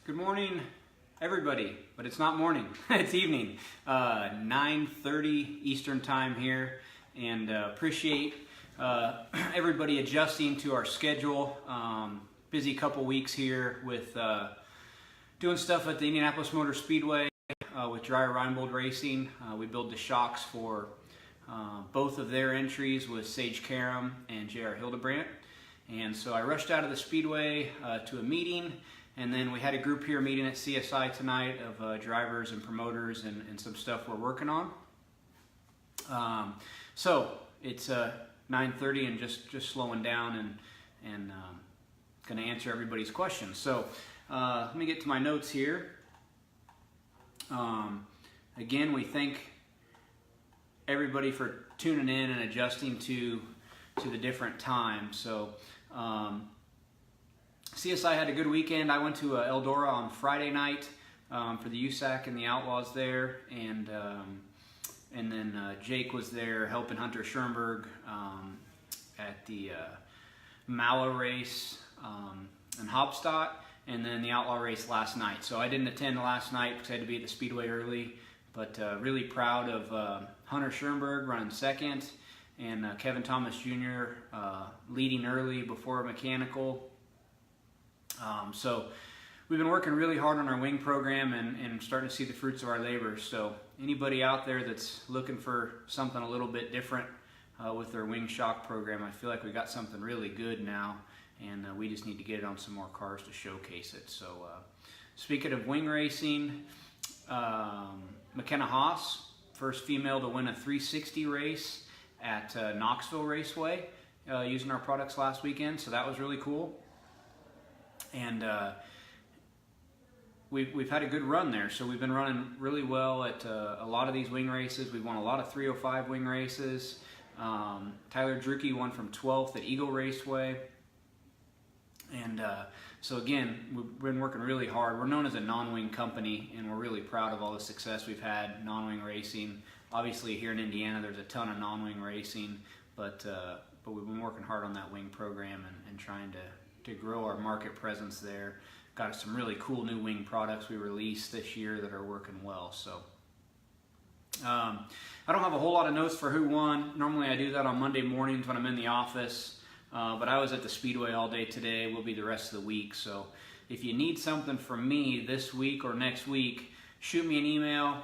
Good morning, everybody, but it's not morning, it's evening. 9:30 Eastern time here, and appreciate everybody adjusting to our schedule. Busy couple weeks here with doing stuff at the Indianapolis Motor Speedway with Dreyer Reinbold Racing. We build the shocks for both of their entries with Sage Karam and J.R. Hildebrandt. And so I rushed out of the Speedway to a meeting, and then we had a group here meeting at CSI tonight of drivers and promoters and some stuff we're working on. So it's 9:30 and just slowing down and going to answer everybody's questions. So let me get to my notes here. Again, we thank everybody for tuning in and adjusting to the different times. So CSI had a good weekend. I went to Eldora on Friday night for the USAC and the Outlaws there, and then Jake was there helping Hunter Schoenberg at the Mallow race in Hopstadt, and then the Outlaw race last night. So I didn't attend last night because I had to be at the Speedway early, but really proud of Hunter Schoenberg running second, and Kevin Thomas Jr. Leading early before a mechanical. So we've been working really hard on our wing program and starting to see the fruits of our labor. So anybody out there that's looking for something a little bit different with their wing shock program, I feel like we got something really good now, and we just need to get it on some more cars to showcase it. So speaking of wing racing, McKenna Haas, first female to win a 360 race at Knoxville Raceway using our products last weekend, so that was really cool. And we've had a good run there, so we've been running really well at a lot of these wing races. We've won a lot of 305 wing races. Tyler Drewkey won from 12th at Eagle Raceway. And so again, we've been working really hard. We're known as a non-wing company, and we're really proud of all the success we've had non-wing racing. Obviously here in Indiana there's a ton of non-wing racing, but we've been working hard on that wing program and trying to grow our market presence there. Got some really cool new wing products we released this year that are working well. So I don't have a whole lot of notes for who won. Normally I do that on Monday mornings when I'm in the office, but I was at the Speedway all day today. We'll be the rest of the week. So if you need something from me this week or next week, shoot me an email,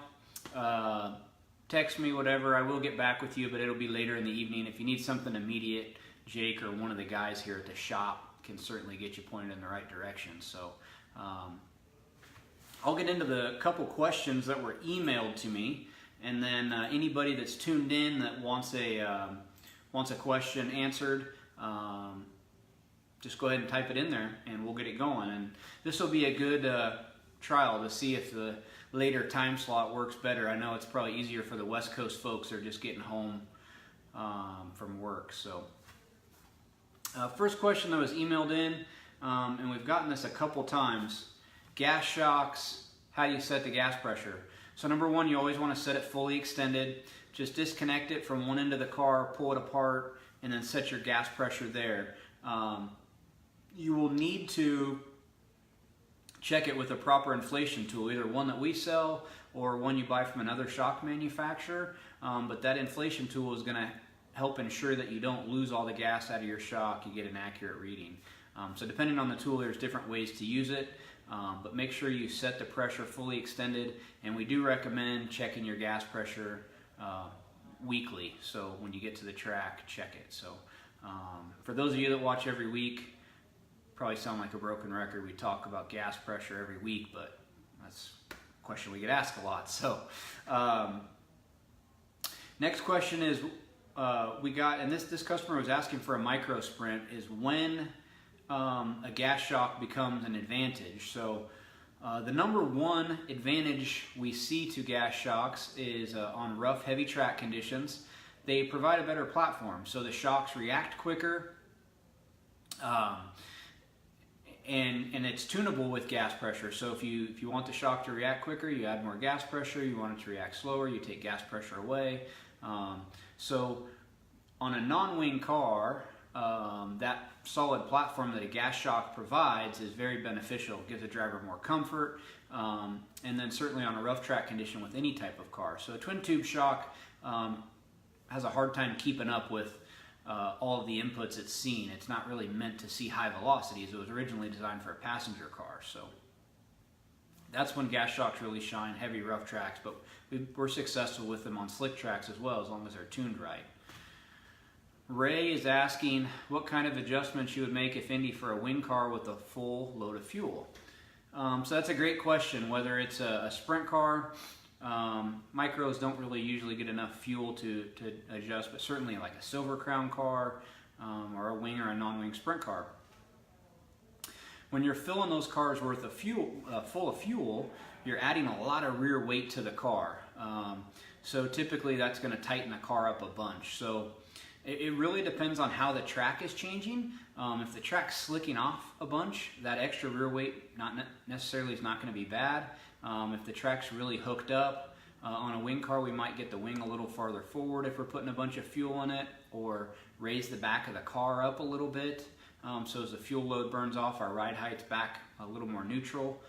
text me, whatever. I will get back with you, but it'll be later in the evening. If you need something immediate, Jake or one of the guys here at the shop can certainly get you pointed in the right direction. So I'll get into the couple questions that were emailed to me, and then anybody that's tuned in that wants a question answered, just go ahead and type it in there and we'll get it going. And this will be a good trial to see if the later time slot works better. I know it's probably easier for the West Coast folks that are just getting home from work. So first question that was emailed in, and we've gotten this a couple times: gas shocks, how do you set the gas pressure? So number one, you always want to set it fully extended. Just disconnect it from one end of the car, pull it apart, and then set your gas pressure there. You will need to check it with a proper inflation tool, either one that we sell or one you buy from another shock manufacturer, but that inflation tool is going to help ensure that you don't lose all the gas out of your shock, you get an accurate reading. So depending on the tool, there's different ways to use it, but make sure you set the pressure fully extended, and we do recommend checking your gas pressure weekly. So when you get to the track, check it. So for those of you that watch every week, probably sound like a broken record. We talk about gas pressure every week, but that's a question we get asked a lot. So next question is, we got, and this customer was asking for a micro sprint, is when a gas shock becomes an advantage. So the number one advantage we see to gas shocks is on rough, heavy track conditions. They provide a better platform, so the shocks react quicker, and it's tunable with gas pressure. So if you want the shock to react quicker, you add more gas pressure. You want it to react slower, you take gas pressure away. So on a non-wing car, that solid platform that a gas shock provides is very beneficial. It gives the driver more comfort, and then certainly on a rough track condition with any type of car. So a twin tube shock has a hard time keeping up with all of the inputs it's seen. It's not really meant to see high velocities. It was originally designed for a passenger car. So that's when gas shocks really shine, heavy rough tracks, but we're successful with them on slick tracks as well, as long as they're tuned right. Ray is asking what kind of adjustments you would make, if any, for a wing car with a full load of fuel. So that's a great question. Whether it's a sprint car, micros don't really usually get enough fuel to adjust, but certainly like a Silver Crown car or a wing or a non-wing sprint car. When you're filling those cars worth of fuel, full of fuel, you're adding a lot of rear weight to the car. So typically that's going to tighten the car up a bunch. So it really depends on how the track is changing. If the track's slicking off a bunch, that extra rear weight not necessarily is not going to be bad. If the track's really hooked up, on a wing car we might get the wing a little farther forward if we're putting a bunch of fuel in it, or raise the back of the car up a little bit. So as the fuel load burns off, our ride height's back a little more neutral.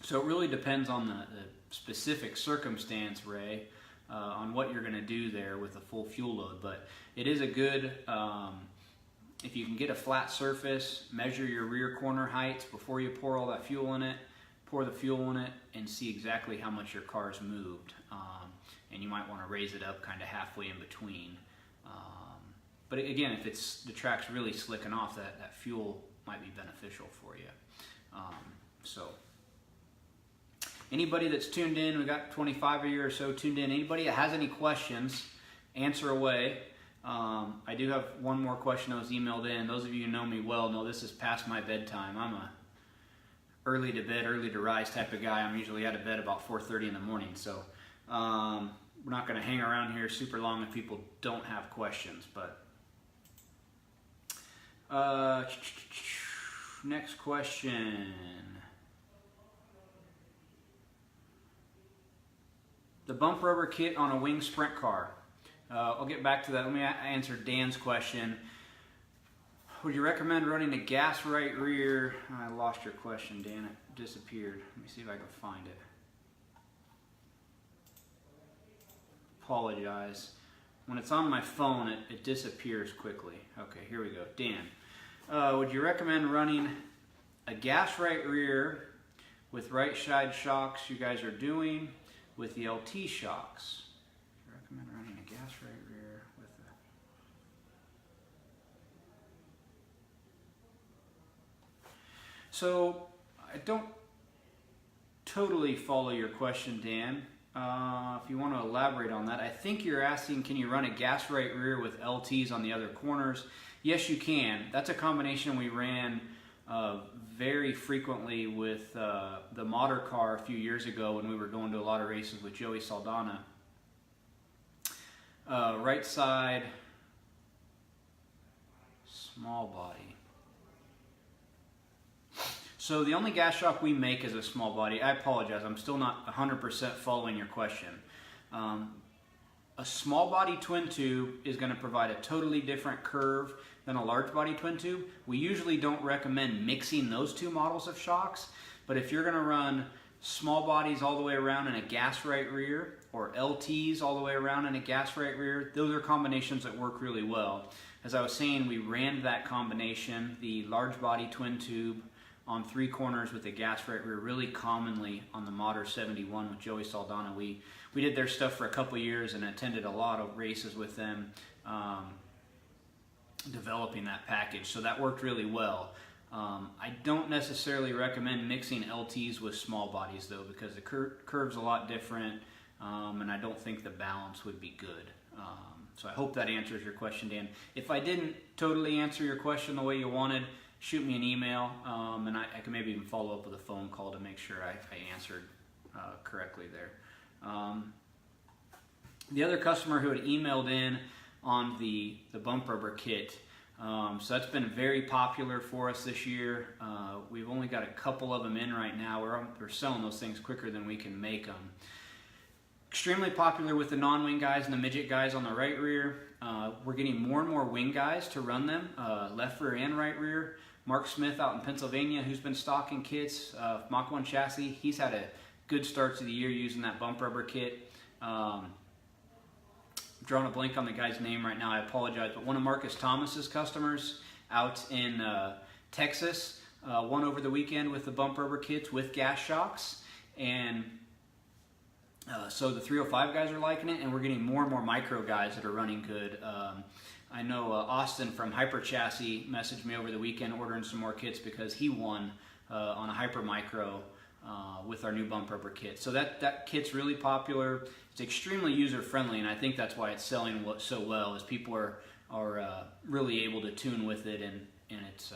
So it really depends on the specific circumstance, Ray, on what you're going to do there with a full fuel load. But it is a good, if you can get a flat surface, measure your rear corner heights before you pour all that fuel in it, pour the fuel in it, and see exactly how much your car's moved. And you might want to raise it up kind of halfway in between. But again, if the track's really slicking off, that fuel might be beneficial for you. So anybody that's tuned in, we got 25 of you or so tuned in. Anybody that has any questions, answer away. I do have one more question that was emailed in. Those of you who know me well know this is past my bedtime. I'm a early to bed, early to rise type of guy. I'm usually out of bed about 4:30 in the morning. So we're not going to hang around here super long if people don't have questions. But next question. The bump rubber kit on a wing sprint car. I'll get back to that. Let me answer Dan's question. Would you recommend running a gas right rear? I lost your question, Dan. It disappeared. Let me see if I can find it. Apologize. When it's on my phone, it disappears quickly. Okay, here we go. Dan, would you recommend running a gas right rear with right side shocks you guys are doing with the LT shocks? I recommend running a gas right rear with a... So I don't totally follow your question, Dan. If you want to elaborate on that, I think you're asking, can you run a gas right rear with LTs on the other corners? Yes, you can. That's a combination we ran very frequently with the modder car a few years ago when we were going to a lot of races with Joey Saldana. Right side, small body. So the only gas shock we make is a small body. I apologize, I'm still not 100% following your question. A small body twin tube is going to provide a totally different curve than a large body twin tube. We usually don't recommend mixing those two models of shocks, but if you're going to run small bodies all the way around in a gas right rear, or LTs all the way around in a gas right rear, those are combinations that work really well. As I was saying, we ran that combination, the large body twin tube on three corners with a gas right rear, really commonly on the Modder 71 with Joey Saldana. We did their stuff for a couple years and attended a lot of races with them, developing that package. So that worked really well. I don't necessarily recommend mixing LTs with small bodies though, because the curve's a lot different, and I don't think the balance would be good. So I hope that answers your question, Dan. If I didn't totally answer your question the way you wanted, shoot me an email, and I can maybe even follow up with a phone call to make sure I answered correctly there. The other customer who had emailed in on the bump rubber kit, so that's been very popular for us this year. We've only got a couple of them in right now. We're selling those things quicker than we can make them. Extremely popular with the non-wing guys and the midget guys on the right rear. We're getting more and more wing guys to run them, left rear and right rear. Mark Smith out in Pennsylvania, who's been stocking kits, Mach 1 chassis, he's had a good start to the year using that bump rubber kit. Drawing a blank on the guy's name right now, I apologize, but one of Marcus Thomas's customers out in Texas won over the weekend with the bump rubber kits with gas shocks, and so the 305 guys are liking it, and we're getting more and more micro guys that are running good. I know Austin from Hyper Chassis messaged me over the weekend ordering some more kits because he won on a Hyper Micro with our new bump rubber kit. So that kit's really popular. It's extremely user friendly, and I think that's why it's selling so well, is people are really able to tune with it, and it's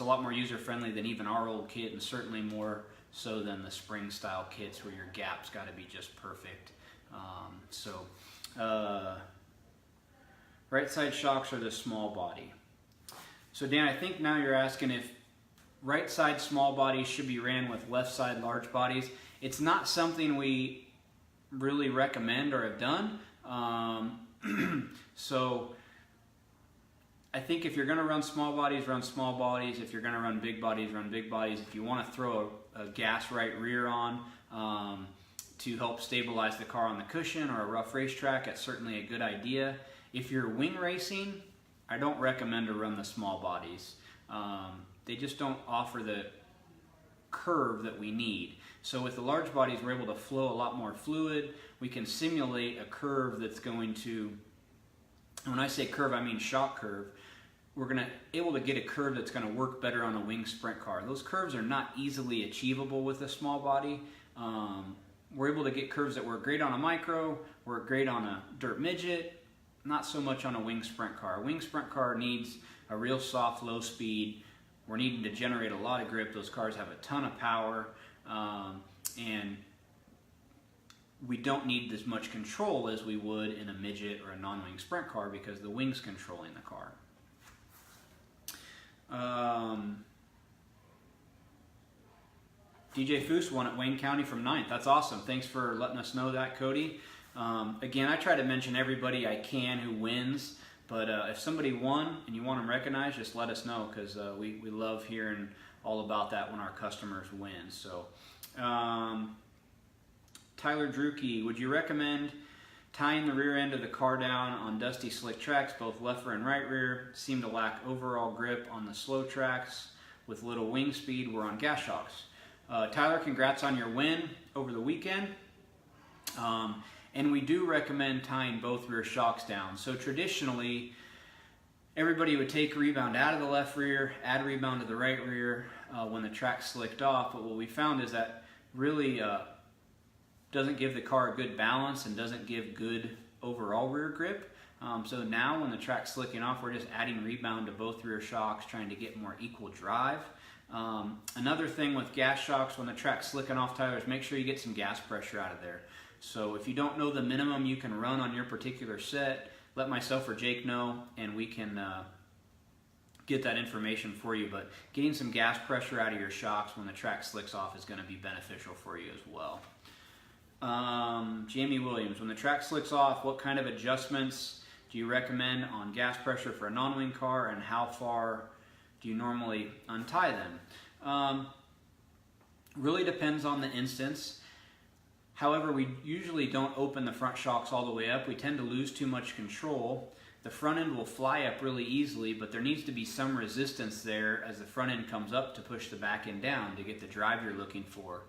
a lot more user friendly than even our old kit, and certainly more so than the spring style kits where your gap's got to be just perfect. Right side shocks are the small body. So Dan, I think now you're asking if right side small bodies should be ran with left side large bodies. It's not something we really recommend or have done. So I think if you're going to run small bodies, run small bodies. If you're going to run big bodies, run big bodies. If you want to throw a gas right rear on to help stabilize the car on the cushion or a rough racetrack, that's certainly a good idea. If you're wing racing, I don't recommend to run the small bodies. They just don't offer the curve that we need. So with the large bodies, we're able to flow a lot more fluid. We can simulate a curve that's going to, and when I say curve, I mean shock curve. We're able to get a curve that's going to work better on a wing sprint car. Those curves are not easily achievable with a small body. We're able to get curves that work great on a micro, work great on a dirt midget, not so much on a wing sprint car. A wing sprint car needs a real soft, low speed. We're needing to generate a lot of grip. Those cars have a ton of power, and we don't need as much control as we would in a midget or a non-wing sprint car because the wing's controlling the car. DJ Foose won at Wayne County from 9th. That's awesome. Thanks for letting us know that, Cody. Again, I try to mention everybody I can who wins, but if somebody won and you want them recognized, just let us know, because we love hearing all about that when our customers win. So, Tyler Drewkey, would you recommend tying the rear end of the car down on dusty slick tracks, both left rear and right rear? Seem to lack overall grip on the slow tracks with little wing speed. We're on gas shocks. Tyler, congrats on your win over the weekend. And we do recommend tying both rear shocks down. So traditionally, everybody would take a rebound out of the left rear, add a rebound to the right rear when the track slicked off. But what we found is that really doesn't give the car a good balance and doesn't give good overall rear grip. So now when the track's slicking off, we're just adding rebound to both rear shocks, trying to get more equal drive. Another thing with gas shocks when the track's slicking off, Tyler, is make sure you get some gas pressure out of there. So if you don't know the minimum you can run on your particular set, let myself or Jake know, and we can get that information for you. But getting some gas pressure out of your shocks when the track slicks off is going to be beneficial for you as well. Jamie Williams, when the track slicks off, what kind of adjustments do you recommend on gas pressure for a non-wing car, and how far do you normally untie them? Really depends on the instance. However, we usually don't open the front shocks all the way up. We tend to lose too much control. The front end will fly up really easily, but there needs to be some resistance there as the front end comes up to push the back end down to get the drive you're looking for.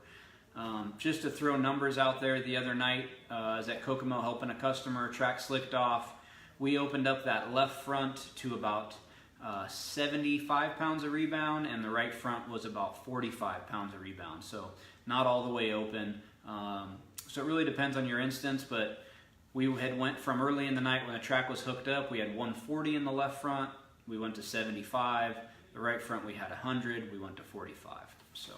Just to throw numbers out there, the other night I was at Kokomo helping a customer, track slicked off. We opened up that left front to about 75 pounds of rebound, and the right front was about 45 pounds of rebound. So not all the way open. So it really depends on your instance, but we had went from early in the night when the track was hooked up, we had 140 in the left front, we went to 75, the right front we had 100, we went to 45. So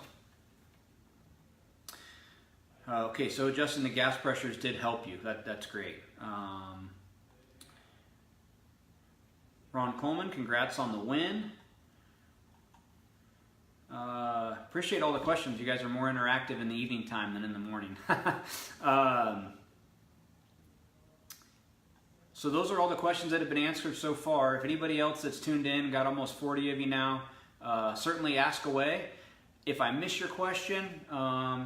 okay, so adjusting the gas pressures did help you. That's great. Ron Coleman, congrats on the win. Appreciate all the questions. You guys are more interactive in the evening time than in the morning. So those are all the questions that have been answered so far. If anybody else that's tuned in, got almost 40 of you now, certainly ask away. If I miss your question,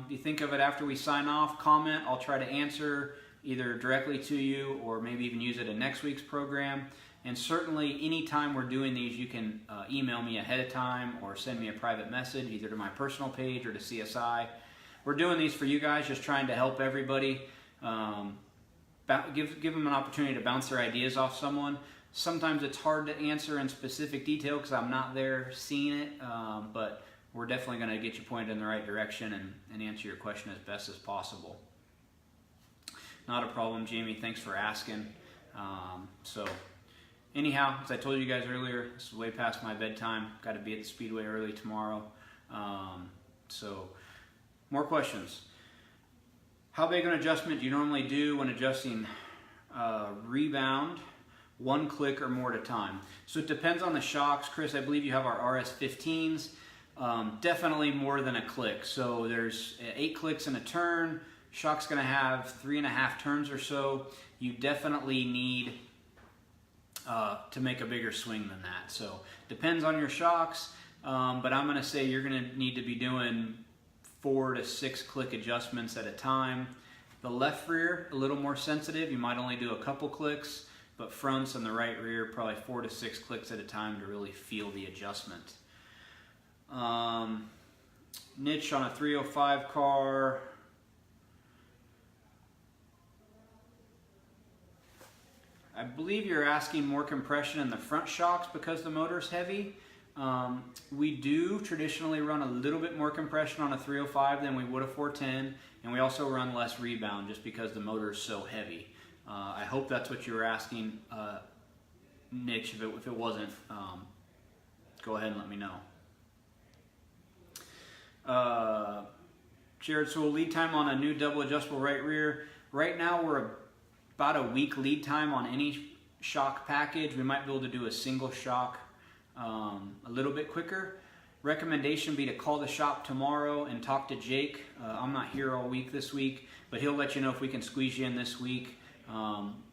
you think of it after we sign off, comment. I'll try to answer either directly to you or maybe even use it in next week's program. And certainly anytime we're doing these, you can email me ahead of time or send me a private message either to my personal page or to CSI. We're doing these for you guys, just trying to help everybody. Give them an opportunity to bounce their ideas off someone. Sometimes it's hard to answer in specific detail because I'm not there seeing it, but we're definitely going to get you pointed in the right direction and answer your question as best as possible. Not a problem, Jamie. Thanks for asking. So anyhow, as I told you guys earlier, this is way past my bedtime. Got to be at the Speedway early tomorrow. So more questions. How big an adjustment do you normally do when adjusting rebound, 1 click or more at a time? So it depends on the shocks. Chris, I believe you have our RS15s. Definitely more than a click. So there's 8 clicks in a turn. Shock's going to have 3.5 turns or so. You definitely need to make a bigger swing than that. So depends on your shocks, but I'm going to say you're going to need to be doing 4 to 6 click adjustments at a time. The left rear, a little more sensitive. You might only do a couple clicks, but fronts and the right rear, probably 4 to 6 clicks at a time to really feel the adjustment. Niche on a 305 car. I believe you're asking more compression in the front shocks because the motor's heavy. We do traditionally run a little bit more compression on a 305 than we would a 410, and we also run less rebound just because the motor is so heavy. I hope that's what you were asking, Niche. If it wasn't, go ahead and let me know. Jared, so lead time on a new double adjustable right rear. Right now we're about a week lead time on any shock package. We might be able to do a single shock a little bit quicker. Recommendation be to call the shop tomorrow and talk to Jake. I'm not here all week this week, but he'll let you know if we can squeeze you in this week.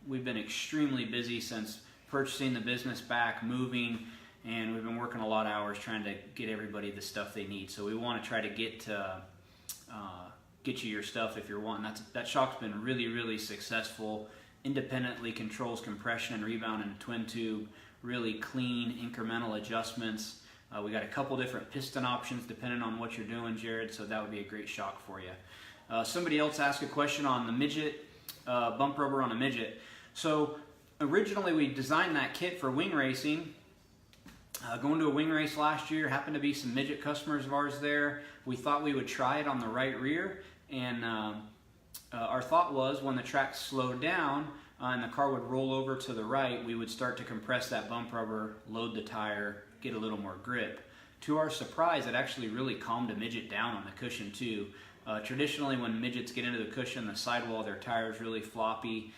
We've been extremely busy since purchasing the business back, moving, and we've been working a lot of hours trying to get everybody the stuff they need. So we want to try to get you your stuff if you're wanting. That shock's been really, really successful. Independently controls compression and rebound in a twin tube. Really clean incremental adjustments. We got a couple different piston options depending on what you're doing, Jared, so that would be a great shock for you. Somebody else asked a question on the midget, bump rubber on a midget. So originally we designed that kit for wing racing. Going to a wing race last year, happened to be some midget customers of ours there. We thought we would try it on the right rear, and our thought was when the track slowed down and the car would roll over to the right, we would start to compress that bump rubber, load the tire, get a little more grip. To our surprise, it actually really calmed a midget down on the cushion too. Traditionally, when midgets get into the cushion, the sidewall of their tire is really floppy.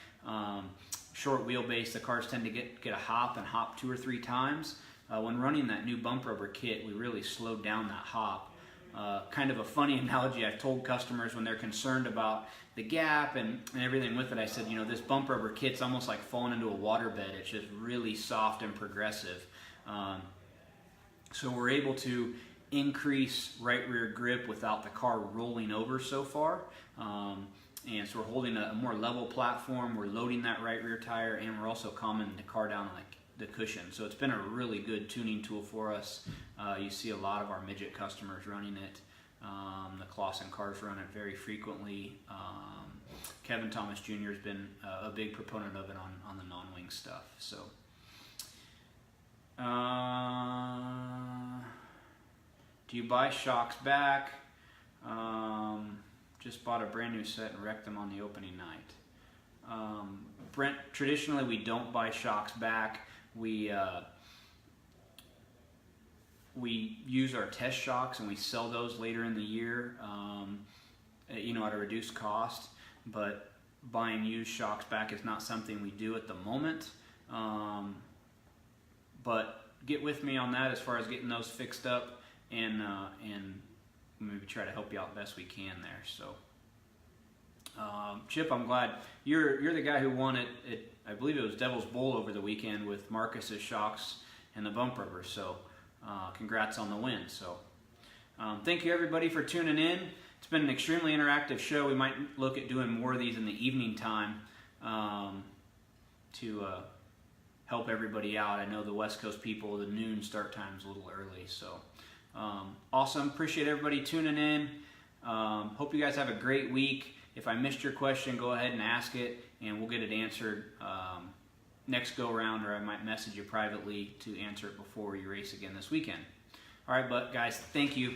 Short wheelbase, the cars tend to get a hop and hop 2 or 3 times. When running that new bump rubber kit, we really slowed down that hop. Kind of a funny analogy I've told customers when they're concerned about the gap and everything with it. I said, you know, this bump rubber kit's almost like falling into a waterbed. It's just really soft and progressive. So we're able to increase right rear grip without the car rolling over so far. And so we're holding a more level platform. We're loading that right rear tire, and we're also calming the car down on the cushion. So it's been a really good tuning tool for us. You see a lot of our midget customers running it. The Clausen cars run it very frequently. Kevin Thomas Jr. has been a big proponent of it on the non-wing stuff. So, do you buy shocks back? Just bought a brand new set and wrecked them on the opening night. Brent, traditionally we don't buy shocks back. We use our test shocks and we sell those later in the year, you know, at a reduced cost. But buying used shocks back is not something we do at the moment. But get with me on that as far as getting those fixed up, and maybe try to help you out best we can there. So, Chip, I'm glad you're the guy who won it. I believe it was Devil's Bowl over the weekend with Marcus's shocks and the bump rubber. So congrats on the win. So thank you everybody for tuning in. It's been an extremely interactive show. We might look at doing more of these in the evening time to help everybody out. I know the West Coast people, the noon start time's a little early. So awesome. Appreciate everybody tuning in. Hope you guys have a great week. If I missed your question, go ahead and ask it, and we'll get it answered next go around, or I might message you privately to answer it before you race again this weekend. All right, but guys, thank you.